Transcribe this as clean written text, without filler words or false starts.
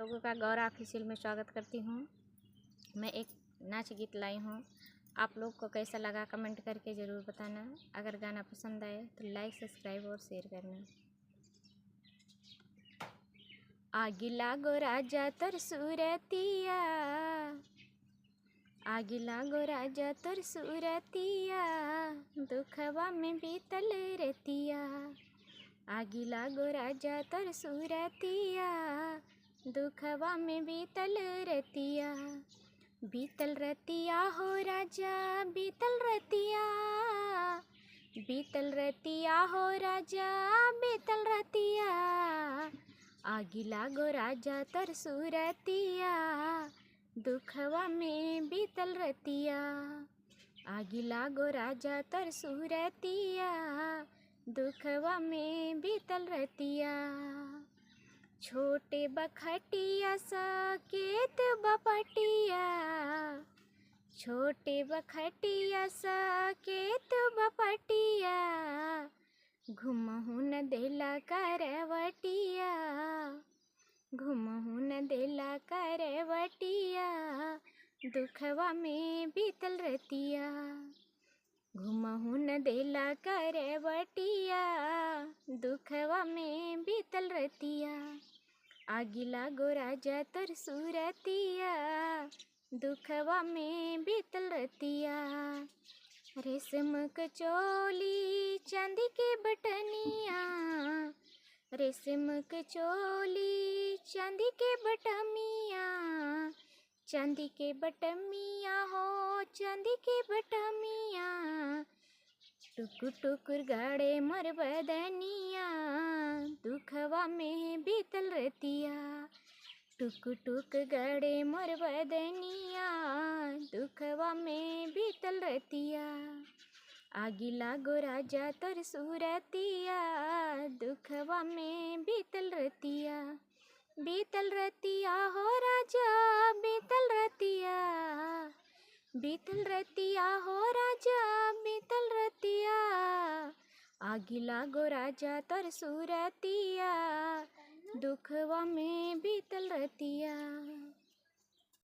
लोगों का गौरा ऑफिशियल में स्वागत करती हूँ। मैं एक नाच गीत लाई हूँ। आप लोग को कैसा लगा कमेंट करके ज़रूर बताना। अगर गाना पसंद आए तो लाइक, सब्सक्राइब और शेयर करना। आगी लागो राजा तर सूरतिया, आगी लागो राजा तर सूरतिया, दुखवा में बीतल रतिया। आगी लागो राजा तर सूरतिया, दुखवा में बीतल रतिया। बीतल रतिया हो राजा बीतल रतिया, बीतल रतिया हो राजा बीतल रतिया। आगी लागो राजा तर सूरतिया, दुखवा में बीतल रतिया। आगी लागो राजा तर सूरतिया, दुखवा में बीतल रतिया। छोटे बखटिया सकेत बपटिया, छोटे बखटिया सकेत बपटिया, घुमहु न देला करवटिया, घुमहु न देला करवटिया, दुखवा में बीतल रतिया। घुमहु न देला करवटिया, दुखवा में बीतल रतिया। आगी लागो राजा तर सूरतिया, दुखवा में बीतल रतिया। रेशम क चोली चांदी के बटनिया, रेशम क चोली चांदी के बटमिया, चांदी के बटमिया हो चांदी के बटमिया। टुकुर टुकुर गाड़े मोर बदनिया, दुखवा में बीतल रतिया। टुकुर टुकुर गाड़े मोर बदनिया, दुखवा में बीतल रतिया। आगी लागो राजा तर सूरतिया, दुखवा में बीतल रतिया। बीतल रतिया हो राजा बीतल रतिया, बीतल रतिया हो राजा बीतल रतिया। आगी लागो राजा तर सूरतिया, दुखवा में बीतल रतिया।